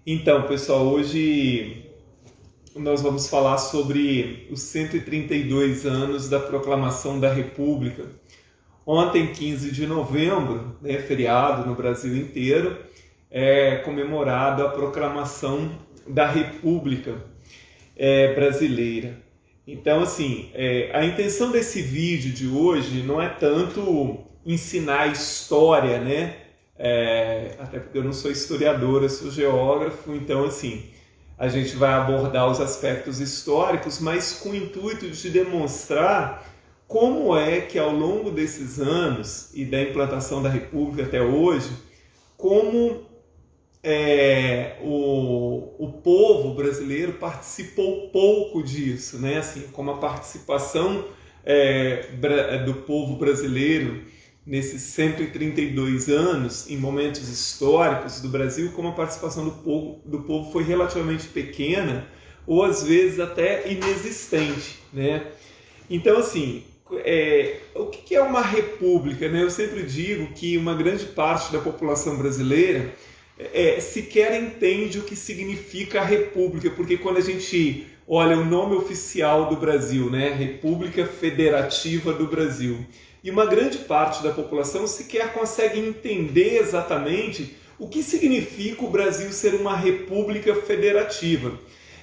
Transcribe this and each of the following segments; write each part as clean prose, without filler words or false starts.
Então, pessoal, hoje nós vamos falar sobre os 132 anos da proclamação da República. Ontem, 15 de novembro, feriado no Brasil inteiro, é comemorada a proclamação da República brasileira. Então, assim, a intenção desse vídeo de hoje não é tanto ensinar a história, né? Até porque eu não sou historiador, eu sou geógrafo, então, assim, a gente vai abordar os aspectos históricos, mas com o intuito de demonstrar como é que ao longo desses anos e da implantação da República até hoje, como o povo brasileiro participou pouco disso, né? Assim, como a participação do povo brasileiro nesses 132 anos, em momentos históricos do Brasil, como a participação do povo foi relativamente pequena, ou às vezes até inexistente, né? Então, assim, o que é uma república, né? Eu sempre digo que uma grande parte da população brasileira sequer entende o que significa a república, porque quando a gente olha o nome oficial do Brasil, né? República Federativa do Brasil, e uma grande parte da população sequer consegue entender exatamente o que significa o Brasil ser uma república federativa.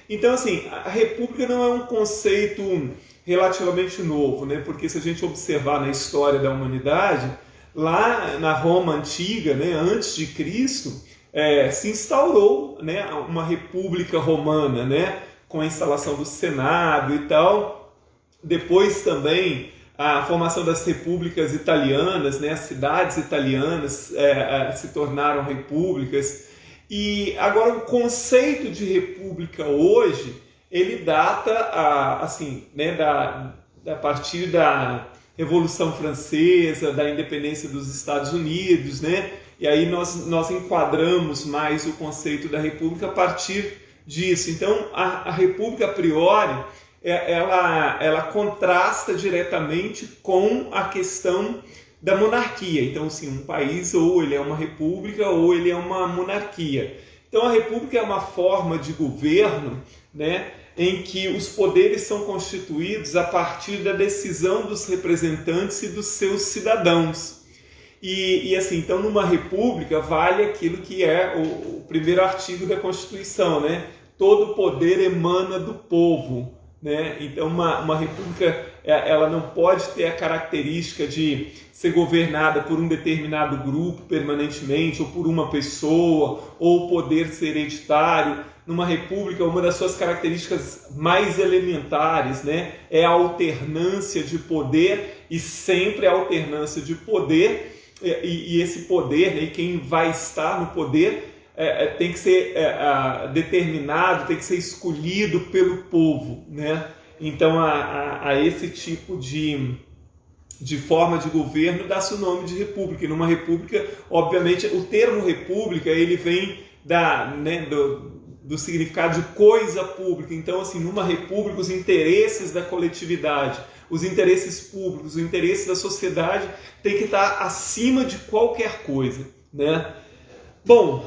Então, assim, a república não é um conceito relativamente novo, né? Porque se a gente observar na história da humanidade, lá na Roma antiga, né, antes de Cristo, se instaurou, né, uma república romana, né, com a instalação do Senado e tal. Depois também a formação das repúblicas italianas, né, as cidades italianas se tornaram repúblicas. E agora o conceito de república hoje, ele data assim, né, da partir da Revolução Francesa, da independência dos Estados Unidos, né? E aí nós enquadramos mais o conceito da república a partir disso. Então a república a priori ela contrasta diretamente com a questão da monarquia. Então, assim, um país ou ele é uma república ou ele é uma monarquia. Então, a república é uma forma de governo, né, em que os poderes são constituídos a partir da decisão dos representantes e dos seus cidadãos. E assim, então, numa república vale aquilo que é o primeiro artigo da Constituição, né? Todo poder emana do povo. Né? Então uma república ela não pode ter a característica de ser governada por um determinado grupo permanentemente, ou por uma pessoa, ou o poder ser hereditário. Numa república, uma das suas características mais elementares, né, é a alternância de poder, e sempre a alternância de poder, e esse poder, né, e quem vai estar no poder tem que ser determinado, tem que ser escolhido pelo povo, né? Então a esse tipo de forma de governo dá-se o nome de república. E numa república, obviamente, o termo república ele vem do significado de coisa pública. Então, assim, numa república, os interesses da coletividade, os interesses públicos, o interesse da sociedade tem que estar acima de qualquer coisa, né? Bom,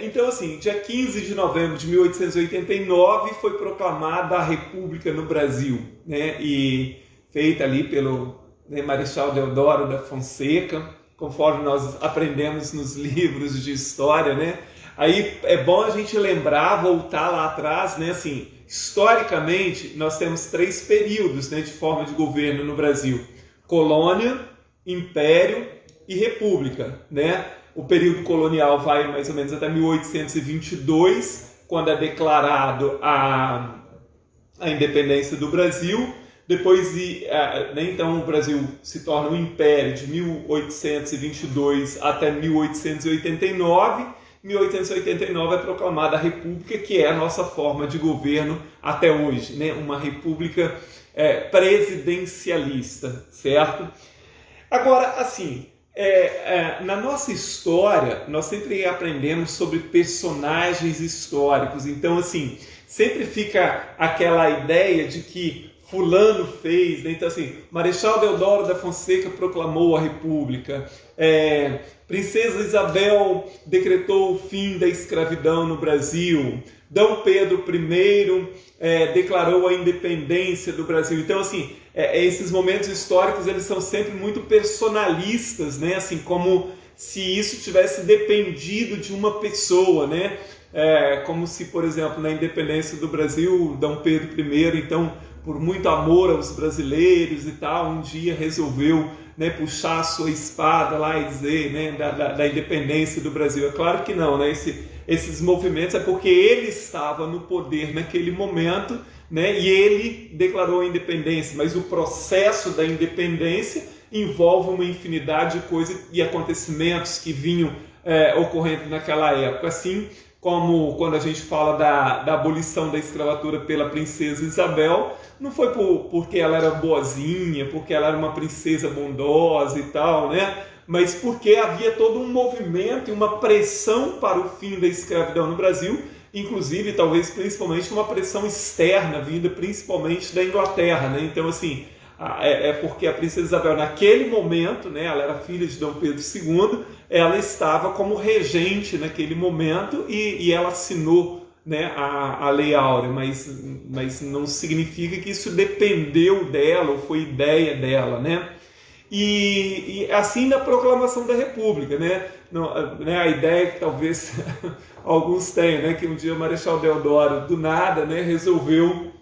então assim, dia 15 de novembro de 1889 foi proclamada a República no Brasil, né? E feita ali pelo Marechal Deodoro da Fonseca, conforme nós aprendemos nos livros de história, né? Aí é bom a gente lembrar, voltar lá atrás, né? Assim, historicamente nós temos 3 períodos, né, de forma de governo no Brasil: colônia, império e república, né? O período colonial vai mais ou menos até 1822, quando é declarado a independência do Brasil. Depois, então, o Brasil se torna um império de 1822 até 1889. Em 1889 é proclamada a República, que é a nossa forma de governo até hoje, né? Uma república presidencialista, certo? Agora, assim, na nossa história, nós sempre aprendemos sobre personagens históricos. Então, assim, sempre fica aquela ideia de que fulano fez, né? Então, assim, Marechal Deodoro da Fonseca proclamou a República, Princesa Isabel decretou o fim da escravidão no Brasil. Dom Pedro I declarou a independência do Brasil. Então, assim, esses momentos históricos eles são sempre muito personalistas, né? Assim, como se isso tivesse dependido de uma pessoa, né? Como se, por exemplo, na independência do Brasil, Dom Pedro I, então, por muito amor aos brasileiros e tal, um dia resolveu, né, puxar a sua espada lá e dizer, né, da independência do Brasil. É claro que não, né? Esses movimentos é porque ele estava no poder naquele momento, né, e ele declarou a independência, mas o processo da independência envolve uma infinidade de coisas e acontecimentos que vinham ocorrendo naquela época, assim como quando a gente fala da abolição da escravatura pela princesa Isabel, não foi porque ela era boazinha, porque ela era uma princesa bondosa e tal, né? Mas porque havia todo um movimento e uma pressão para o fim da escravidão no Brasil, inclusive, talvez, principalmente, uma pressão externa, vinda principalmente da Inglaterra, né? Então, assim, porque a princesa Isabel, naquele momento, né, ela era filha de Dom Pedro II, ela estava como regente naquele momento e ela assinou, né, a Lei Áurea, mas não significa que isso dependeu dela ou foi ideia dela, né? E assim na proclamação da República, né? A ideia que talvez alguns tenham, né, que um dia o Marechal Deodoro, do nada, né, resolveu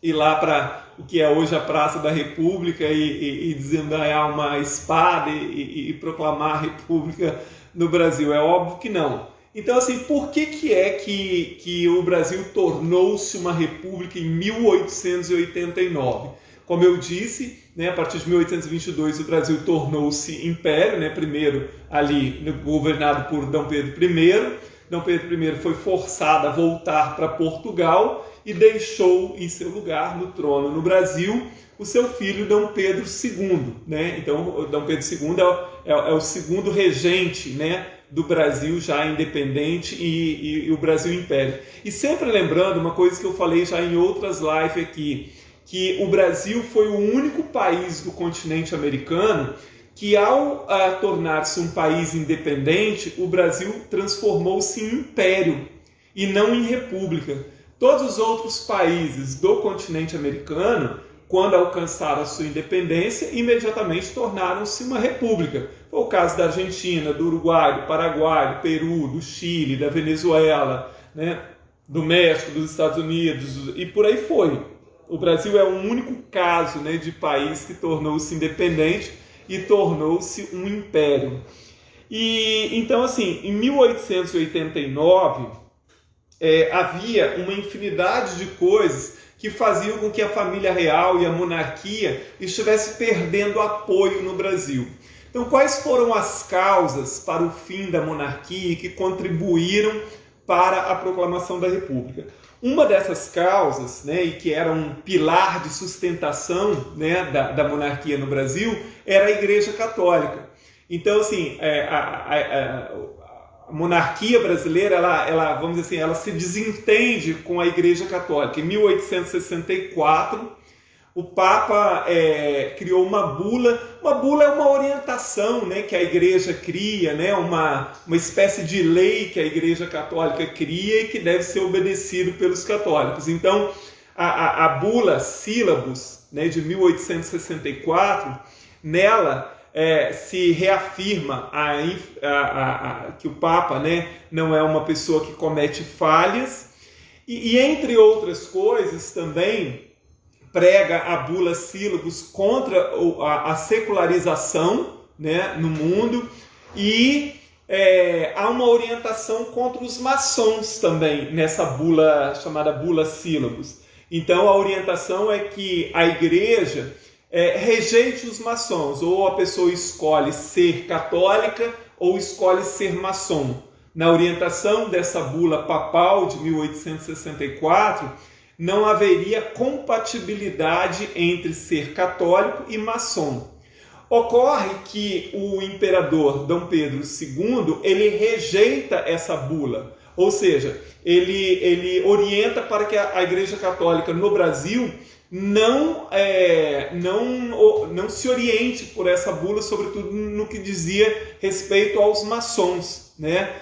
ir lá para o que é hoje a Praça da República e desembanhar uma espada e proclamar a República no Brasil. É óbvio que não. Então, assim, por que é que o Brasil tornou-se uma república em 1889? Como eu disse, né, a partir de 1822 o Brasil tornou-se império, né, primeiro ali governado por Dom Pedro I. Dom Pedro I foi forçado a voltar para Portugal e deixou em seu lugar no trono no Brasil o seu filho Dom Pedro II, né? Então, Dom Pedro II é o segundo regente, né, do Brasil já independente e o Brasil império. E sempre lembrando uma coisa que eu falei já em outras lives aqui, que o Brasil foi o único país do continente americano que, ao tornar-se um país independente, o Brasil transformou-se em império e não em república. Todos os outros países do continente americano, quando alcançaram a sua independência, imediatamente tornaram-se uma república. Foi o caso da Argentina, do Uruguai, do Paraguai, do Peru, do Chile, da Venezuela, né, do México, dos Estados Unidos, e por aí foi. O Brasil é o único caso, né, de país que tornou-se independente e tornou-se um império. E então, assim, em 1889, havia uma infinidade de coisas que faziam com que a família real e a monarquia estivessem perdendo apoio no Brasil. Então, quais foram as causas para o fim da monarquia que contribuíram para a proclamação da República? Uma dessas causas, né, e que era um pilar de sustentação, né, da monarquia no Brasil, era a Igreja Católica. Então, assim, a monarquia brasileira, ela, vamos dizer assim, ela se desentende com a Igreja Católica. Em 1864, o Papa criou uma bula. Uma bula é uma orientação, né, que a Igreja cria, né, uma espécie de lei que a Igreja Católica cria e que deve ser obedecido pelos católicos. Então, a bula Sílabus, né, de 1864, nela se reafirma que o Papa, né, não é uma pessoa que comete falhas e entre outras coisas também prega a bula Sílabus contra a secularização, né, no mundo e há uma orientação contra os maçons também nessa bula chamada bula Sílabus. Então a orientação é que a igreja rejeite os maçons, ou a pessoa escolhe ser católica ou escolhe ser maçom. Na orientação dessa bula papal de 1864, não haveria compatibilidade entre ser católico e maçom. Ocorre que o imperador Dom Pedro II, ele rejeita essa bula, ou seja, ele orienta para que a Igreja Católica no Brasil não se oriente por essa bula, sobretudo no que dizia respeito aos maçons, né?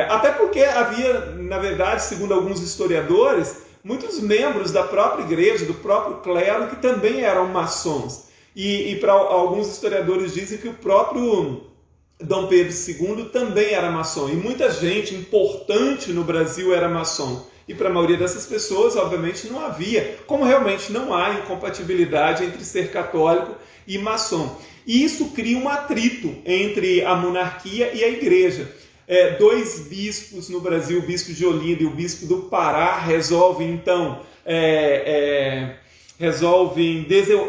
Até porque havia, na verdade, segundo alguns historiadores, muitos membros da própria igreja, do próprio clero, que também eram maçons. E para alguns historiadores dizem que o próprio Dom Pedro II também era maçom. E muita gente importante no Brasil era maçom. E para a maioria dessas pessoas, obviamente, não havia, como realmente não há incompatibilidade entre ser católico e maçom. E isso cria um atrito entre a monarquia e a igreja. Dois bispos no Brasil, o bispo de Olinda e o bispo do Pará, resolvem, então,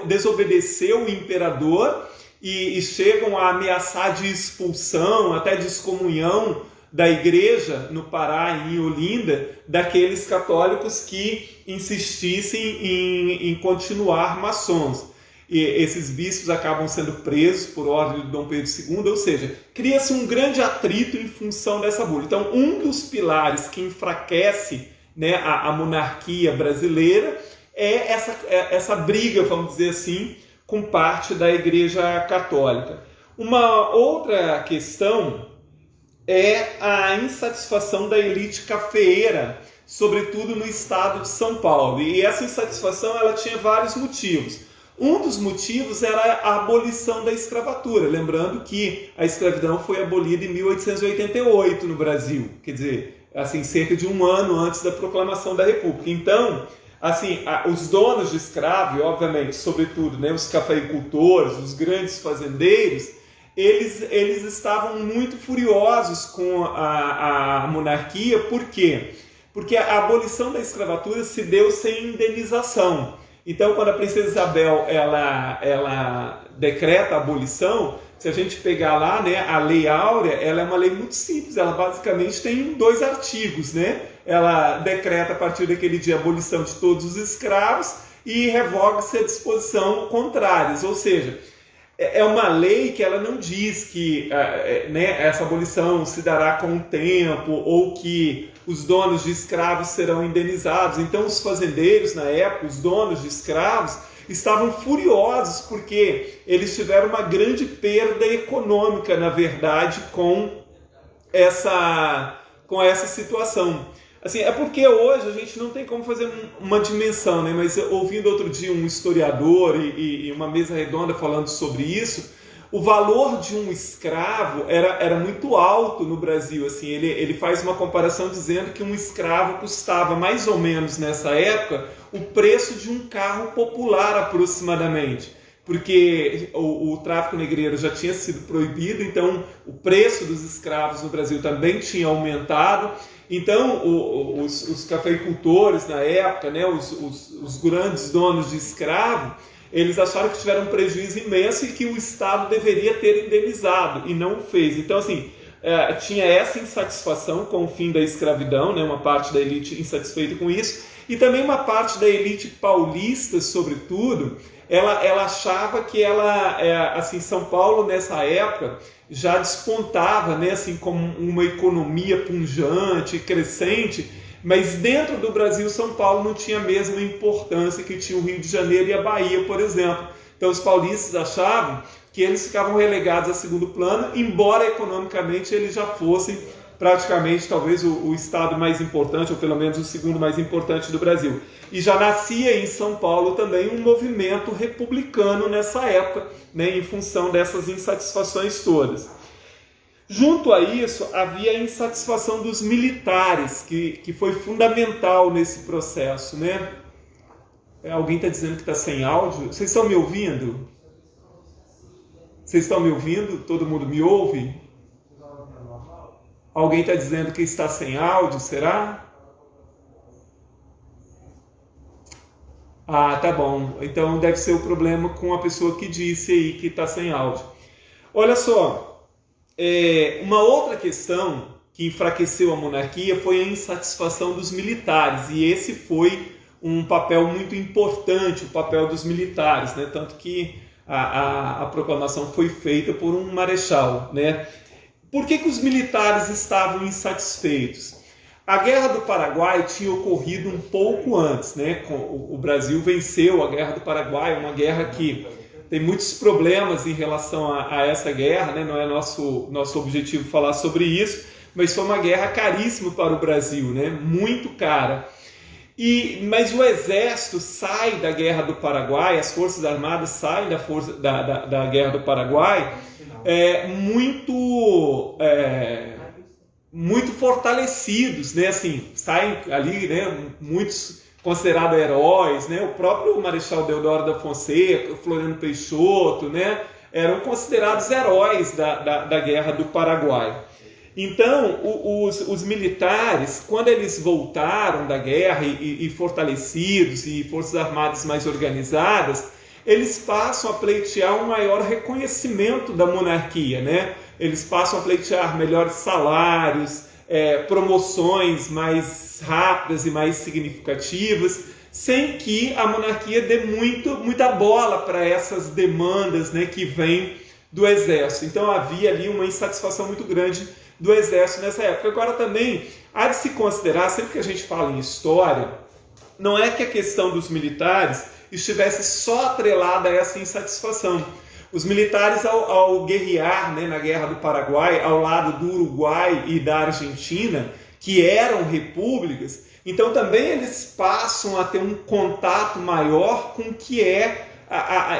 desobedecer o imperador e chegam a ameaçar de expulsão, até de excomunhão da igreja no Pará e em Olinda, daqueles católicos que insistissem em continuar maçons. E esses bispos acabam sendo presos por ordem de Dom Pedro II, ou seja, cria-se um grande atrito em função dessa bula. Então, um dos pilares que enfraquece, né, a monarquia brasileira é essa briga, vamos dizer assim, com parte da Igreja Católica. Uma outra questão é a insatisfação da elite cafeeira, sobretudo no estado de São Paulo. E essa insatisfação ela tinha vários motivos. Um dos motivos era a abolição da escravatura. Lembrando que a escravidão foi abolida em 1888 no Brasil, quer dizer, assim, cerca de um ano antes da proclamação da República. Então, assim, os donos de escravo, e obviamente, sobretudo, né, os cafeicultores, os grandes fazendeiros, eles estavam muito furiosos com a monarquia. Por quê? Porque a abolição da escravatura se deu sem indenização. Então, quando a princesa Isabel ela decreta a abolição, se a gente pegar lá, né, a Lei Áurea, ela é uma lei muito simples, ela basicamente tem 2 artigos, né? Ela decreta a partir daquele dia a abolição de todos os escravos e revoga-se a disposição contrárias, ou seja, é uma lei que ela não diz que né, essa abolição se dará com o tempo ou que os donos de escravos serão indenizados. Então os fazendeiros na época, os donos de escravos, estavam furiosos porque eles tiveram uma grande perda econômica, na verdade, com essa situação. Assim, é porque hoje a gente não tem como fazer uma dimensão, né? Mas ouvindo outro dia um historiador e uma mesa redonda falando sobre isso, o valor de um escravo era muito alto no Brasil. Assim, ele faz uma comparação dizendo que um escravo custava mais ou menos nessa época o preço de um carro popular aproximadamente. Porque o tráfico negreiro já tinha sido proibido, então o preço dos escravos no Brasil também tinha aumentado. Então os cafeicultores na época, né, os grandes donos de escravo, eles acharam que tiveram um prejuízo imenso e que o Estado deveria ter indenizado, e não o fez. Então, assim, tinha essa insatisfação com o fim da escravidão, né, uma parte da elite insatisfeita com isso, e também uma parte da elite paulista, sobretudo, ela achava que assim, São Paulo nessa época já despontava, né, assim, como uma economia pujante, crescente, mas dentro do Brasil São Paulo não tinha a mesma importância que tinha o Rio de Janeiro e a Bahia, por exemplo. Então os paulistas achavam que eles ficavam relegados a segundo plano, embora economicamente eles já fossem praticamente talvez o estado mais importante, ou pelo menos o segundo mais importante do Brasil. E já nascia em São Paulo também um movimento republicano nessa época, né, em função dessas insatisfações todas. Junto a isso, havia a insatisfação dos militares, que foi fundamental nesse processo, né? Alguém está dizendo que está sem áudio? Vocês estão me ouvindo? Vocês estão me ouvindo? Todo mundo me ouve? Alguém está dizendo que está sem áudio, será? Ah, tá bom. Então deve ser o problema com a pessoa que disse aí que está sem áudio. Olha só, uma outra questão que enfraqueceu a monarquia foi a insatisfação dos militares, e esse foi um papel muito importante, o papel dos militares, né? Tanto que a proclamação foi feita por um marechal, né? Por que os militares estavam insatisfeitos? A Guerra do Paraguai tinha ocorrido um pouco antes, né? O Brasil venceu a Guerra do Paraguai, uma guerra que tem muitos problemas em relação a essa guerra, né? Não é nosso objetivo falar sobre isso, mas foi uma guerra caríssima para o Brasil, né? Muito cara. Mas o exército sai da Guerra do Paraguai, as Forças Armadas saem da Guerra do Paraguai muito fortalecidos, né? Assim, saem ali, né? Muitos considerados heróis, né? O próprio Marechal Deodoro da Fonseca, o Floriano Peixoto, né? Eram considerados heróis da Guerra do Paraguai. Então, os militares, quando eles voltaram da guerra e fortalecidos e forças armadas mais organizadas, eles passam a pleitear um maior reconhecimento da monarquia, né? Eles passam a pleitear melhores salários, promoções mais rápidas e mais significativas, sem que a monarquia dê muita bola para essas demandas, né, que vêm do exército. Então havia ali uma insatisfação muito grande do exército nessa época. Agora também há de se considerar, sempre que a gente fala em história, não é que a questão dos militares estivesse só atrelada a essa insatisfação. Os militares, ao guerrear, né, na Guerra do Paraguai, ao lado do Uruguai e da Argentina, que eram repúblicas, então também eles passam a ter um contato maior com o que é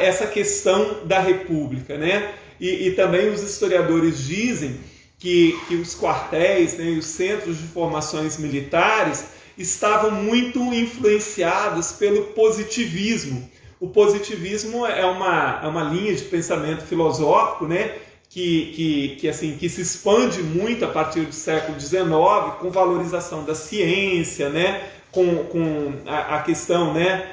essa questão da república, né? E também os historiadores dizem que os quartéis, né, e os centros de formações militares estavam muito influenciados pelo positivismo. O positivismo é uma linha de pensamento filosófico, né, que se expande muito a partir do século XIX, com valorização da ciência, né, com a questão, né,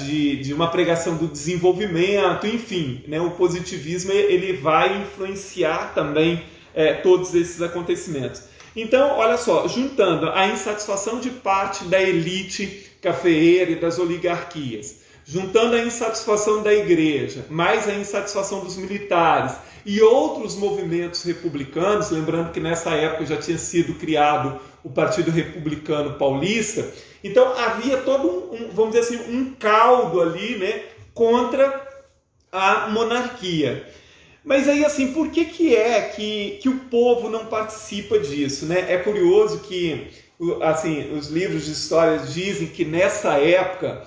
de uma pregação do desenvolvimento, enfim, né, o positivismo ele vai influenciar também todos esses acontecimentos. Então, olha só, juntando a insatisfação de parte da elite cafeeira e das oligarquias, juntando a insatisfação da igreja, mais a insatisfação dos militares e outros movimentos republicanos, lembrando que nessa época já tinha sido criado o Partido Republicano Paulista, então havia todo vamos dizer assim, um caldo ali, né, contra a monarquia. Mas aí, assim, por que o povo não participa disso, né? É curioso que, assim, os livros de história dizem que nessa época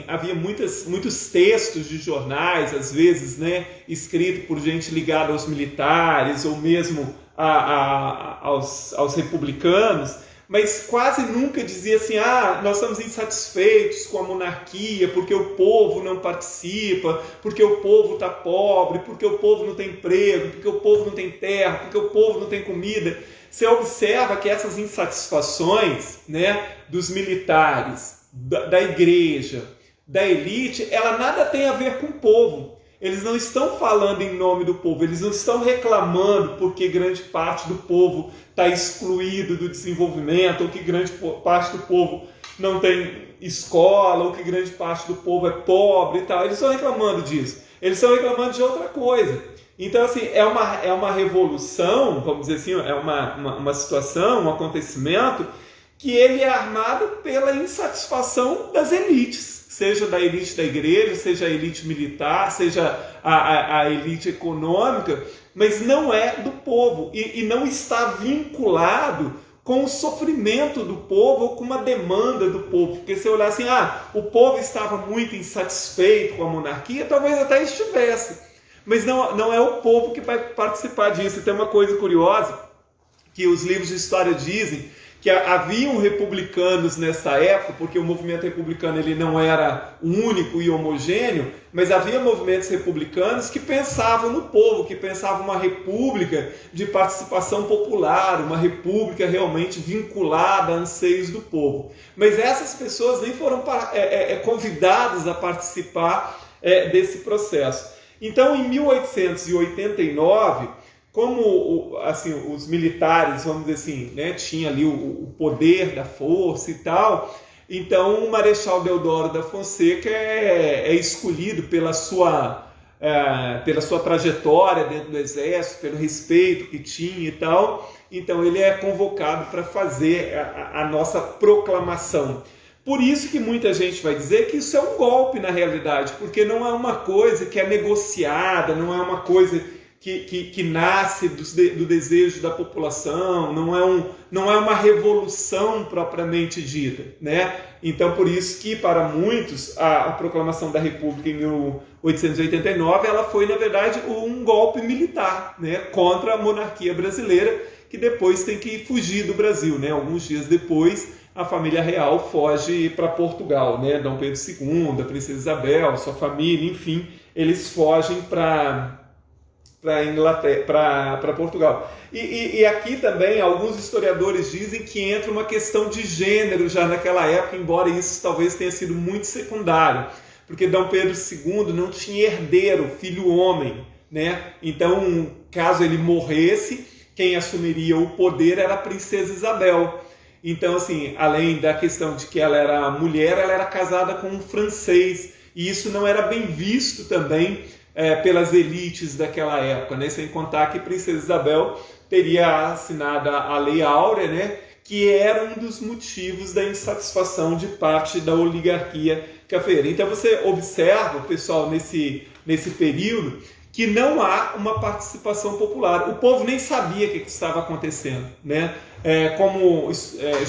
havia muitos textos de jornais, às vezes, né, escritos por gente ligada aos militares ou mesmo aos republicanos, mas quase nunca dizia assim, nós estamos insatisfeitos com a monarquia porque o povo não participa, porque o povo está pobre, porque o povo não tem emprego, porque o povo não tem terra, porque o povo não tem comida. Você observa que essas insatisfações, né, dos militares, da igreja, da elite, ela nada tem a ver com o povo. Eles não estão falando em nome do povo, eles não estão reclamando porque grande parte do povo está excluído do desenvolvimento, ou que grande parte do povo não tem escola, ou que grande parte do povo é pobre e tal. Eles estão reclamando disso. Eles estão reclamando de outra coisa. Então, assim, é uma revolução, vamos dizer assim, é uma situação, um acontecimento que ele é armado pela insatisfação das elites. Seja da elite da igreja, seja a elite militar, seja a elite econômica, mas não é do povo e não está vinculado com o sofrimento do povo ou com uma demanda do povo. Porque se eu olhar assim, o povo estava muito insatisfeito com a monarquia, talvez até estivesse, mas não é o povo que vai participar disso. E tem uma coisa curiosa que os livros de história dizem, que haviam republicanos nessa época, porque o movimento republicano ele não era único e homogêneo, mas havia movimentos republicanos que pensavam no povo, que pensavam uma república de participação popular, uma república realmente vinculada a anseios do povo. Mas essas pessoas nem foram convidadas a participar desse processo. Então, em 1889, como assim, os militares, vamos dizer assim, né, tinha ali o poder da força e tal, então o Marechal Deodoro da Fonseca é escolhido pela sua pela sua trajetória dentro do exército, pelo respeito que tinha e tal. Então ele é convocado para fazer a nossa proclamação. Por isso que muita gente vai dizer que isso é um golpe na realidade, porque não é uma coisa que é negociada, não é uma coisa que nasce do desejo da população, não é uma revolução propriamente dita, né? Então, por isso que, para muitos, a proclamação da República em 1889, ela foi, na verdade, um golpe militar, né? Contra a monarquia brasileira, que depois tem que fugir do Brasil, né? Alguns dias depois, a família real foge para Portugal, né? Dom Pedro II, a princesa Isabel, sua família, enfim, eles fogem para Portugal. E aqui também alguns historiadores dizem que entra uma questão de gênero já naquela época, embora isso talvez tenha sido muito secundário, porque Dom Pedro II não tinha herdeiro, filho homem, né? Então, caso ele morresse, quem assumiria o poder era a princesa Isabel. Então, assim, além da questão de que ela era mulher, ela era casada com um francês, e isso não era bem visto também pelas elites daquela época, né? Sem contar que a princesa Isabel teria assinado a Lei Áurea, né? Que era um dos motivos da insatisfação de parte da oligarquia cafeeira. Então você observa, pessoal, nesse período, que não há uma participação popular. O povo nem sabia o que estava acontecendo, né? Como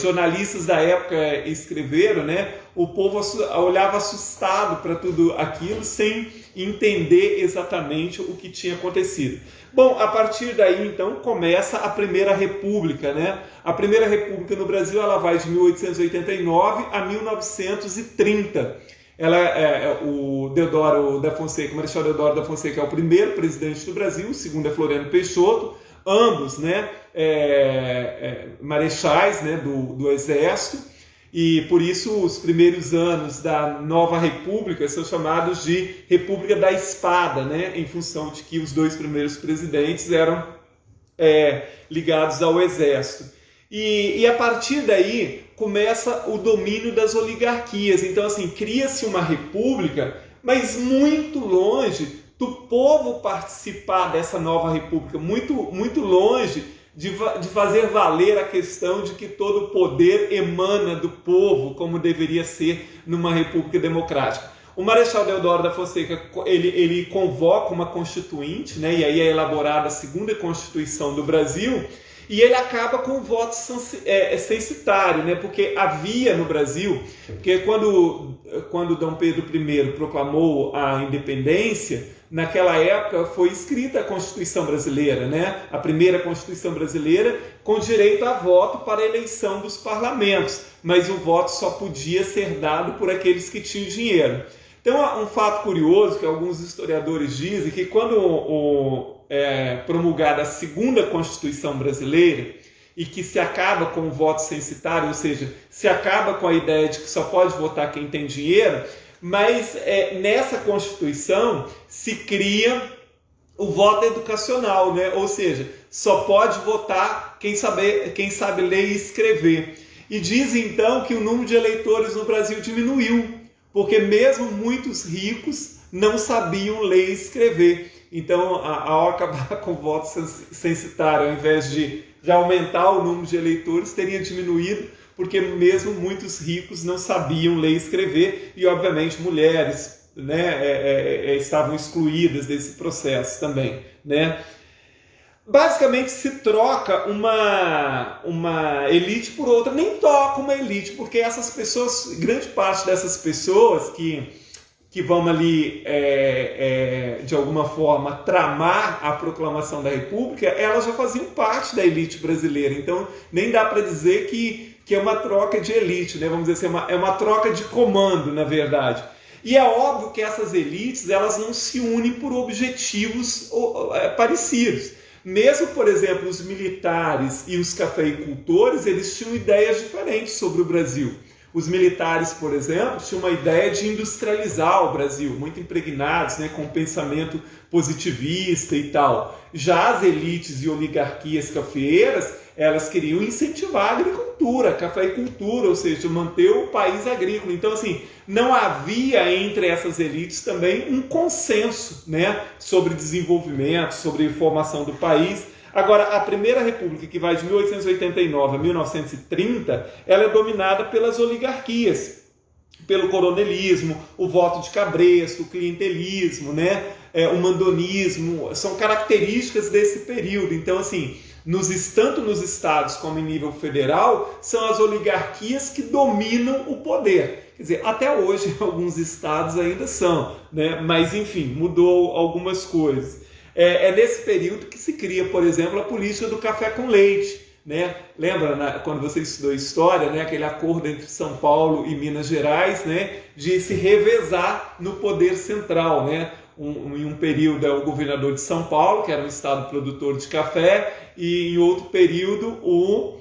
jornalistas da época escreveram, né? O povo olhava assustado para tudo aquilo, sem entender exatamente o que tinha acontecido. Bom, a partir daí, então, começa a Primeira República, né? A Primeira República no Brasil, ela vai de 1889 a 1930. O Deodoro da Fonseca, o Marechal Deodoro da Fonseca é o primeiro presidente do Brasil, o segundo é Floriano Peixoto, ambos, né, marechais, né, do Exército, e por isso os primeiros anos da nova República são chamados de República da Espada, né, em função de que os dois primeiros presidentes eram ligados ao Exército. E a partir daí começa o domínio das oligarquias. Então, assim, cria-se uma república, mas muito longe do povo participar dessa nova república, muito, muito longe de fazer valer a questão de que todo o poder emana do povo, como deveria ser numa república democrática. O Marechal Deodoro da Fonseca, ele convoca uma constituinte, né, e aí é elaborada a segunda Constituição do Brasil, e ele acaba com o voto censitário, né? Porque havia no Brasil, porque quando Dom Pedro I proclamou a independência, naquela época foi escrita a Constituição Brasileira, né? A primeira Constituição Brasileira, com direito a voto para a eleição dos parlamentos, mas o voto só podia ser dado por aqueles que tinham dinheiro. Então, um fato curioso que alguns historiadores dizem que quando promulgada a segunda Constituição Brasileira e que se acaba com o voto censitário, ou seja, se acaba com a ideia de que só pode votar quem tem dinheiro, mas nessa Constituição se cria o voto educacional, né? Ou seja, só pode votar quem sabe ler e escrever. E dizem então que o número de eleitores no Brasil diminuiu, porque mesmo muitos ricos não sabiam ler e escrever. Então, ao acabar com o voto censitário, ao invés de aumentar o número de eleitores, teria diminuído, porque mesmo muitos ricos não sabiam ler e escrever, e obviamente mulheres, né, estavam excluídas desse processo também, né? Basicamente se troca uma elite por outra, nem toca uma elite, porque essas pessoas, grande parte dessas pessoas que vão ali, de alguma forma, tramar a proclamação da República, elas já faziam parte da elite brasileira. Então, nem dá para dizer que é uma troca de elite, né? Vamos dizer assim, é uma troca de comando, na verdade. E é óbvio que essas elites, elas não se unem por objetivos parecidos. Mesmo, por exemplo, os militares e os cafeicultores, eles tinham ideias diferentes sobre o Brasil. Os militares, por exemplo, tinham uma ideia de industrializar o Brasil, muito impregnados, né, com um pensamento positivista e tal. Já as elites e oligarquias cafeeiras, elas queriam incentivar a agricultura, a cafeicultura, ou seja, manter o país agrícola. Então, assim, não havia entre essas elites também um consenso, né, sobre desenvolvimento, sobre formação do país. Agora, a Primeira República, que vai de 1889 a 1930, ela é dominada pelas oligarquias, pelo coronelismo, o voto de cabresto, o clientelismo, né? O mandonismo, são características desse período. Então, assim, tanto nos estados como em nível federal, são as oligarquias que dominam o poder. Quer dizer, até hoje alguns estados ainda são, né? Mas, enfim, mudou algumas coisas. É nesse período que se cria, por exemplo, a política do café com leite, né? Lembra, quando você estudou história, né, aquele acordo entre São Paulo e Minas Gerais, né, de se revezar no poder central, né? Em um período é o governador de São Paulo, que era um estado produtor de café, e em outro período o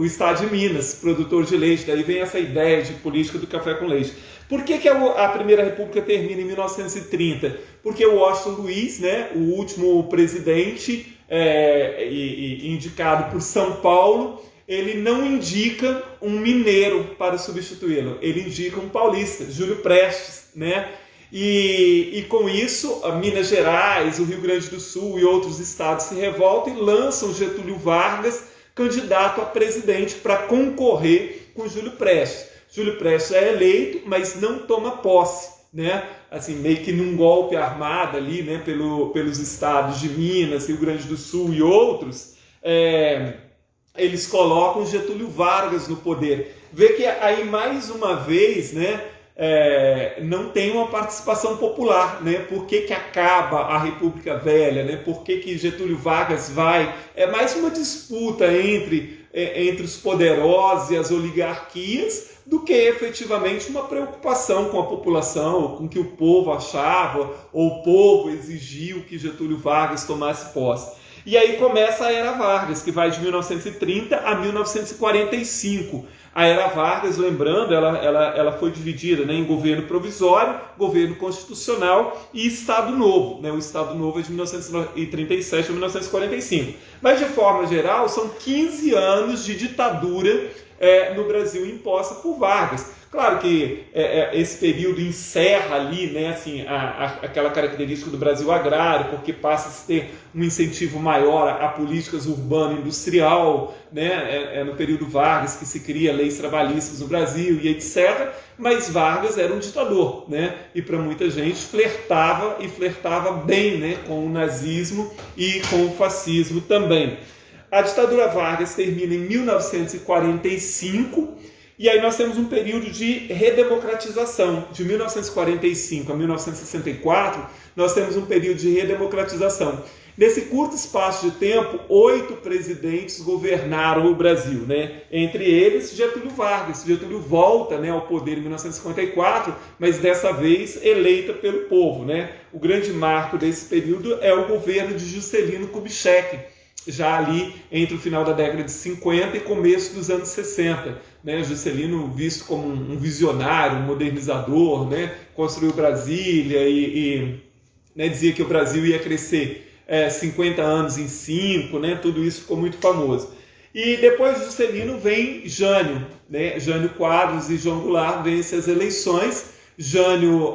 estado de Minas, produtor de leite. Daí vem essa ideia de política do café com leite. Por que a Primeira República termina em 1930? Porque o Washington Luiz, né, o último presidente indicado por São Paulo, ele não indica um mineiro para substituí-lo, ele indica um paulista, Júlio Prestes, né? E com isso, Minas Gerais, o Rio Grande do Sul e outros estados se revoltam e lançam Getúlio Vargas candidato a presidente para concorrer com Júlio Prestes. Júlio Prestes é eleito, mas não toma posse, né? Assim, meio que num golpe armado ali, né? Pelos estados de Minas, Rio Grande do Sul e outros, eles colocam Getúlio Vargas no poder. Vê que aí, mais uma vez, né? Não tem uma participação popular, né? Por que acaba a República Velha, né? Por que Getúlio Vargas vai? É mais uma disputa entre os poderosos e as oligarquias do que efetivamente uma preocupação com a população, com o que o povo achava, ou o povo exigiu que Getúlio Vargas tomasse posse. E aí começa a Era Vargas, que vai de 1930 a 1945. A Era Vargas, lembrando, ela foi dividida, né, em governo provisório, governo constitucional e Estado Novo. Né? O Estado Novo é de 1937 a 1945. Mas, de forma geral, são 15 anos de ditadura no Brasil imposta por Vargas. Claro que esse período encerra ali, né, assim, aquela característica do Brasil agrário, porque passa a se ter um incentivo maior a políticas urbano-industrial, né, no período Vargas que se cria leis trabalhistas no Brasil e etc. Mas Vargas era um ditador, né, e para muita gente flertava bem, né, com o nazismo e com o fascismo também. A ditadura Vargas termina em 1945, e aí nós temos um período de redemocratização. De 1945 a 1964, nós temos um período de redemocratização. Nesse curto espaço de tempo, 8 presidentes governaram o Brasil, né? Entre eles, Getúlio Vargas. Getúlio volta, né, ao poder em 1954, mas dessa vez eleita pelo povo, né? O grande marco desse período é o governo de Juscelino Kubitschek, já ali entre o final da década de 50 e começo dos anos 60. Né? Juscelino visto como um visionário, um modernizador, né? Construiu Brasília e né, dizia que o Brasil ia crescer 50 anos em 5, né? Tudo isso ficou muito famoso. E depois de Juscelino vem Jânio, né? Jânio Quadros e João Goulart vencem as eleições, Jânio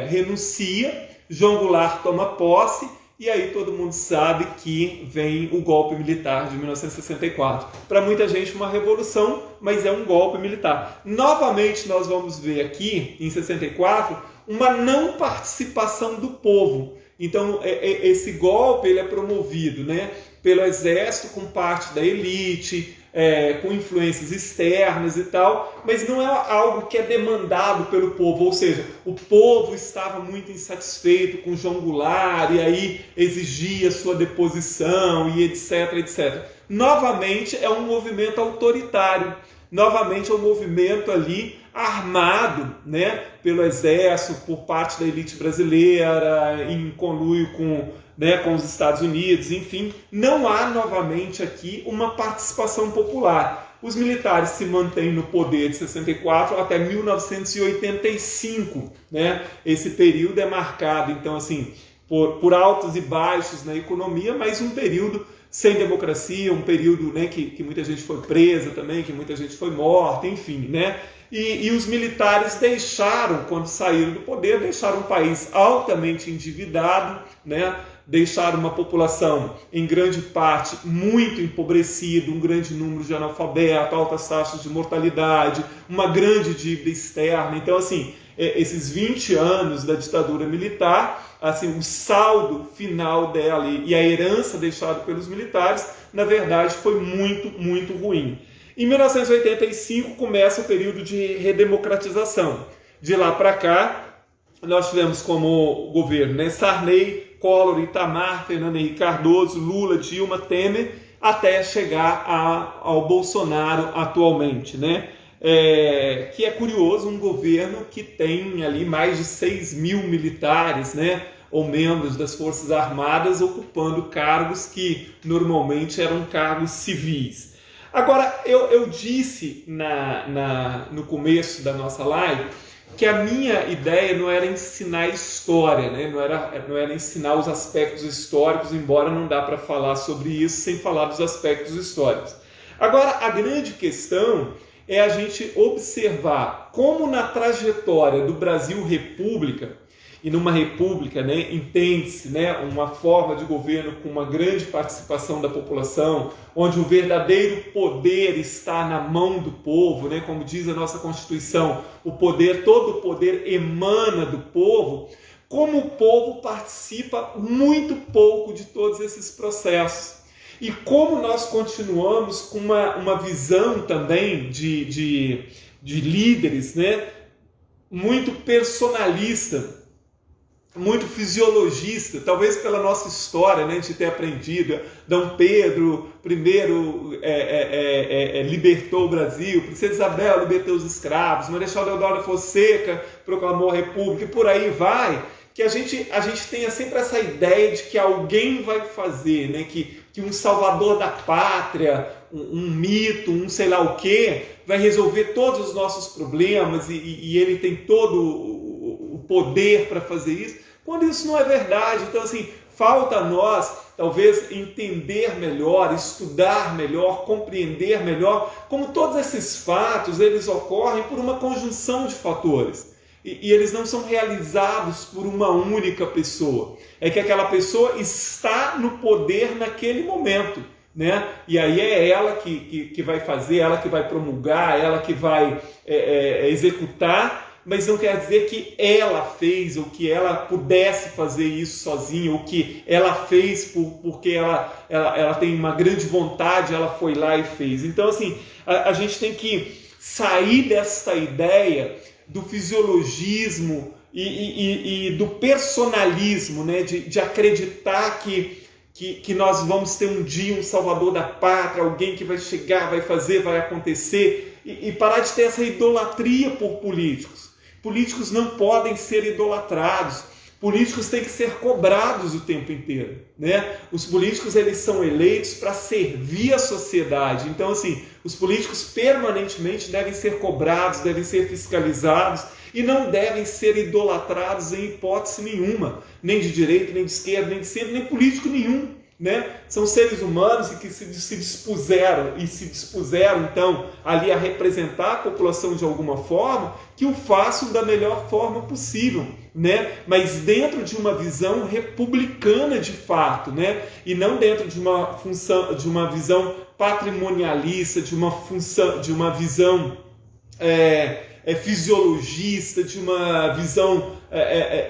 renuncia, João Goulart toma posse. E aí todo mundo sabe que vem o golpe militar de 1964. Para muita gente uma revolução, mas é um golpe militar. Novamente nós vamos ver aqui, em 64, uma não participação do povo. Então esse golpe ele é promovido, né, pelo exército com parte da elite, com influências externas e tal, mas não é algo que é demandado pelo povo, ou seja, o povo estava muito insatisfeito com João Goulart e aí exigia sua deposição e etc, etc. Novamente é um movimento autoritário, novamente é um movimento ali armado, né, pelo exército, por parte da elite brasileira, em conluio com os Estados Unidos, enfim, não há novamente aqui uma participação popular. Os militares se mantêm no poder de 64 até 1985, né? Esse período é marcado, então, assim, por altos e baixos na economia, mas um período sem democracia, um período, né, que muita gente foi presa também, que muita gente foi morta, enfim, né? E os militares deixaram, quando saíram do poder, deixaram um país altamente endividado, né? Deixaram uma população, em grande parte, muito empobrecida, um grande número de analfabetos, altas taxas de mortalidade, uma grande dívida externa. Então, assim, esses 20 anos da ditadura militar, assim, o saldo final dela e a herança deixada pelos militares, na verdade, foi muito, muito ruim. Em 1985 começa o período de redemocratização. De lá para cá, nós tivemos como governo, né, Sarney, Collor, Itamar, Fernando Henrique Cardoso, Lula, Dilma, Temer, até chegar ao Bolsonaro atualmente, né? Que é curioso, um governo que tem ali mais de 6 mil militares, né, ou membros das Forças Armadas ocupando cargos que normalmente eram cargos civis. Agora, eu disse no começo da nossa live que a minha ideia não era ensinar história, né? não era ensinar os aspectos históricos, embora não dá para falar sobre isso sem falar dos aspectos históricos. Agora, a grande questão é a gente observar como na trajetória do Brasil República, e numa república, né, entende-se, né, uma forma de governo com uma grande participação da população, onde o verdadeiro poder está na mão do povo, né, como diz a nossa Constituição, todo o poder emana do povo, como o povo participa muito pouco de todos esses processos. E como nós continuamos com uma visão também de líderes, né, muito personalista, muito fisiologista, talvez pela nossa história, né, de ter aprendido. Dom Pedro I libertou o Brasil, Princesa Isabel libertou os escravos, Marechal Deodoro da Fonseca proclamou a República, e por aí vai, que a gente tenha sempre essa ideia de que alguém vai fazer, né, que um salvador da pátria, um mito, um sei lá o quê, vai resolver todos os nossos problemas e ele tem todo o poder para fazer isso, quando isso não é verdade. Então, assim, falta a nós, talvez, entender melhor, estudar melhor, compreender melhor como todos esses fatos, eles ocorrem por uma conjunção de fatores. E eles não são realizados por uma única pessoa. É que aquela pessoa está no poder naquele momento, né? E aí é ela que vai fazer, ela que vai promulgar, ela que vai executar, mas não quer dizer que ela fez ou que ela pudesse fazer isso sozinha, ou que ela fez porque ela tem uma grande vontade, ela foi lá e fez. Então, assim, a gente tem que sair dessa ideia do fisiologismo e do personalismo, né? de acreditar que nós vamos ter um dia um salvador da pátria, alguém que vai chegar, vai fazer, vai acontecer, e parar de ter essa idolatria por políticos. Políticos não podem ser idolatrados. Políticos têm que ser cobrados o tempo inteiro, né? Os políticos, eles são eleitos para servir a sociedade. Então, assim, os políticos permanentemente devem ser cobrados, devem ser fiscalizados e não devem ser idolatrados em hipótese nenhuma, nem de direita, nem de esquerda, nem de centro, nem político nenhum, né? São seres humanos que se dispuseram então ali a representar a população de alguma forma, que o façam da melhor forma possível, né? Mas dentro de uma visão republicana de fato, né? E não dentro de uma visão patrimonialista, de uma visão fisiologista, de uma visão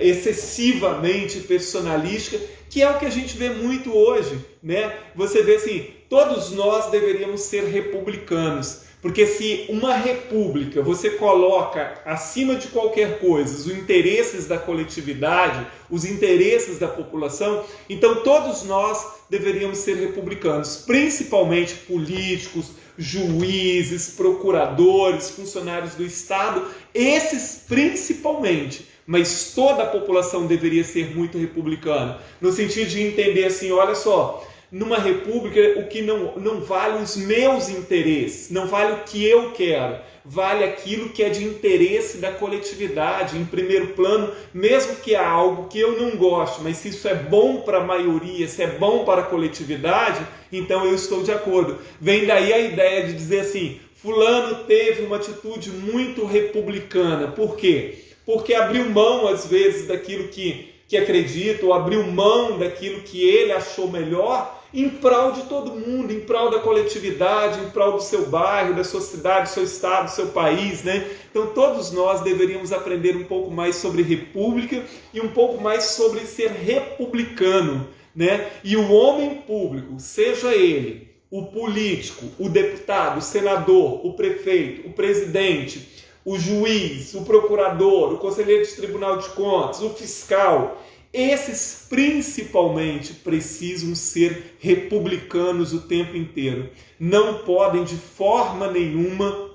excessivamente personalística, que é o que a gente vê muito hoje, né? Você vê assim, todos nós deveríamos ser republicanos, porque se uma república você coloca acima de qualquer coisa os interesses da coletividade, os interesses da população, então todos nós deveríamos ser republicanos, principalmente políticos, juízes, procuradores, funcionários do Estado, esses principalmente, mas toda a população deveria ser muito republicana, no sentido de entender assim, olha só, numa república o que não vale os meus interesses, não vale o que eu quero, vale aquilo que é de interesse da coletividade, em primeiro plano, mesmo que há algo que eu não gosto, mas se isso é bom para a maioria, se é bom para a coletividade, então eu estou de acordo. Vem daí a ideia de dizer assim, fulano teve uma atitude muito republicana. Por quê? Porque abriu mão, às vezes, daquilo que acredita, ou abriu mão daquilo que ele achou melhor, em prol de todo mundo, em prol da coletividade, em prol do seu bairro, da sua cidade, do seu estado, do seu país, né? Então todos nós deveríamos aprender um pouco mais sobre república e um pouco mais sobre ser republicano, né? E o homem público, seja ele o político, o deputado, o senador, o prefeito, o presidente, o juiz, o procurador, o conselheiro de tribunal de contas, o fiscal, esses principalmente precisam ser republicanos o tempo inteiro. Não podem de forma nenhuma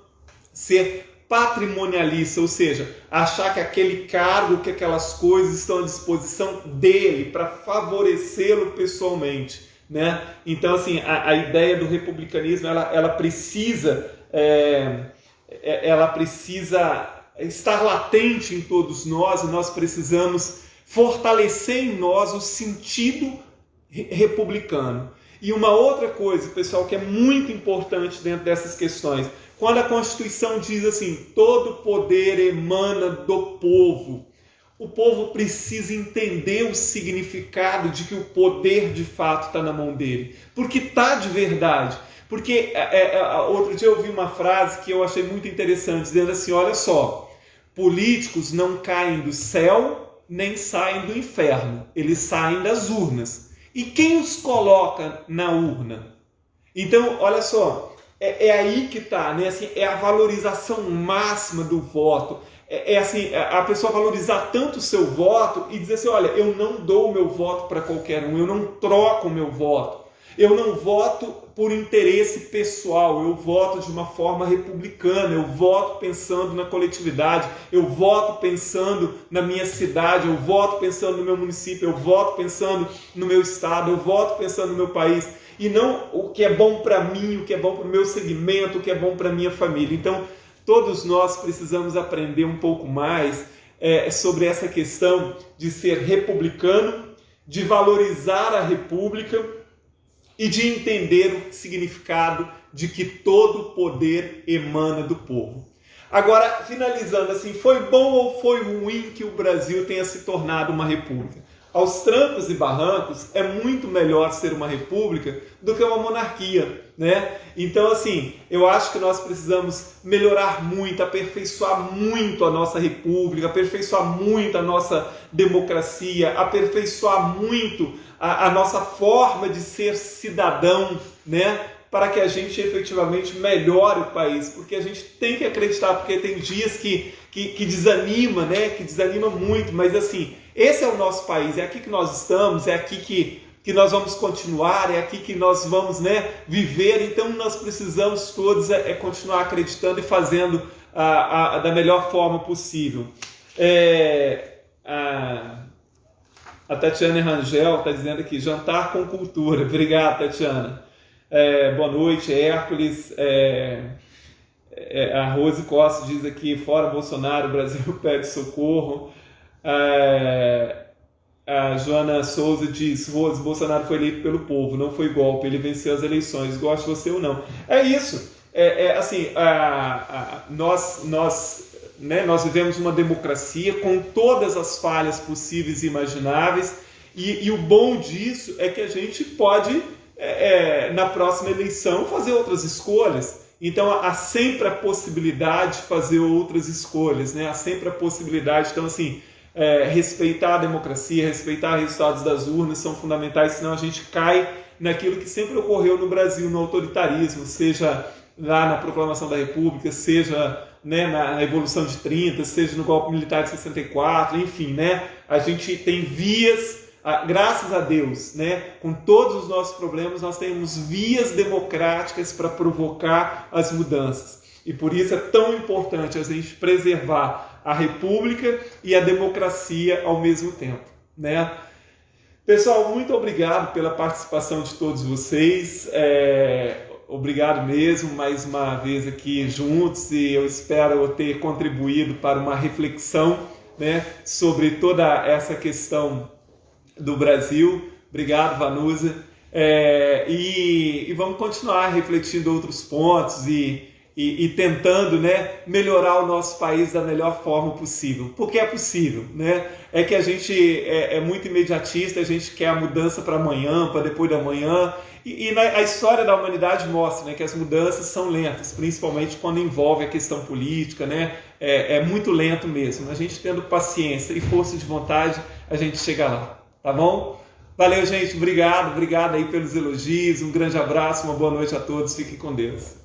ser patrimonialistas, ou seja, achar que aquele cargo, que aquelas coisas estão à disposição dele para favorecê-lo pessoalmente, né? Então, assim, a ideia do republicanismo, ela precisa estar latente em todos nós, e nós precisamos fortalecer em nós o sentido republicano. E uma outra coisa, pessoal, que é muito importante dentro dessas questões, quando a Constituição diz assim, todo poder emana do povo, o povo precisa entender o significado de que o poder de fato está na mão dele, porque está de verdade. Porque outro dia eu ouvi uma frase que eu achei muito interessante, dizendo assim, olha só, políticos não caem do céu, nem saem do inferno, eles saem das urnas. E quem os coloca na urna? Então, olha só, é aí que está, né? Assim, é a valorização máxima do voto. Assim, a pessoa valorizar tanto o seu voto e dizer assim, olha, eu não dou o meu voto para qualquer um, eu não troco o meu voto. Eu não voto por interesse pessoal, eu voto de uma forma republicana, eu voto pensando na coletividade, eu voto pensando na minha cidade, eu voto pensando no meu município, eu voto pensando no meu estado, eu voto pensando no meu país, e não o que é bom para mim, o que é bom para o meu segmento, o que é bom para a minha família. Então, todos nós precisamos aprender um pouco mais sobre essa questão de ser republicano, de valorizar a república, e de entender o significado de que todo poder emana do povo. Agora, finalizando assim, foi bom ou foi ruim que o Brasil tenha se tornado uma república? Aos trancos e barrancos, é muito melhor ser uma república do que uma monarquia, né? Então, assim, eu acho que nós precisamos melhorar muito, aperfeiçoar muito a nossa república, aperfeiçoar muito a nossa democracia, aperfeiçoar muito a nossa forma de ser cidadão, né? Para que a gente efetivamente melhore o país, porque a gente tem que acreditar, porque tem dias que desanima, né? Que desanima muito, mas assim, esse é o nosso país, é aqui que nós estamos, é aqui que nós vamos continuar, é aqui que nós vamos, né, viver, então nós precisamos todos continuar acreditando e fazendo da melhor forma possível. A Tatiana Rangel está dizendo aqui, jantar com cultura. Obrigado, Tatiana. Boa noite, Hércules. A Rose Costa diz aqui, fora Bolsonaro, o Brasil pede socorro. A Joana Souza diz, Rose, Bolsonaro foi eleito pelo povo, não foi golpe, ele venceu as eleições, goste você ou não. É isso. Assim, nós vivemos uma democracia com todas as falhas possíveis e imagináveis, e o bom disso é que a gente pode, na próxima eleição, fazer outras escolhas. Então, há sempre a possibilidade de fazer outras escolhas, né? Há sempre a possibilidade. Então, assim, respeitar a democracia, respeitar os resultados das urnas são fundamentais, senão a gente cai naquilo que sempre ocorreu no Brasil, no autoritarismo, seja lá na proclamação da República, seja, né, na Revolução de 30, seja no golpe militar de 64, enfim, né, a gente tem vias, graças a Deus, né, com todos os nossos problemas, nós temos vias democráticas para provocar as mudanças. E por isso é tão importante a gente preservar a República e a democracia ao mesmo tempo, né? Pessoal, muito obrigado pela participação de todos vocês. Obrigado mesmo, mais uma vez aqui juntos, e eu espero ter contribuído para uma reflexão, né, sobre toda essa questão do Brasil. Obrigado, Vanusa. E vamos continuar refletindo outros pontos e tentando, né, melhorar o nosso país da melhor forma possível. Porque é possível, né? É que a gente é muito imediatista, a gente quer a mudança para amanhã, para depois da manhã. A história da humanidade mostra, né, que as mudanças são lentas, principalmente quando envolve a questão política, né? É muito lento mesmo. A gente tendo paciência e força de vontade, a gente chega lá, tá bom? Valeu, gente. Obrigado aí pelos elogios. Um grande abraço, uma boa noite a todos. Fiquem com Deus.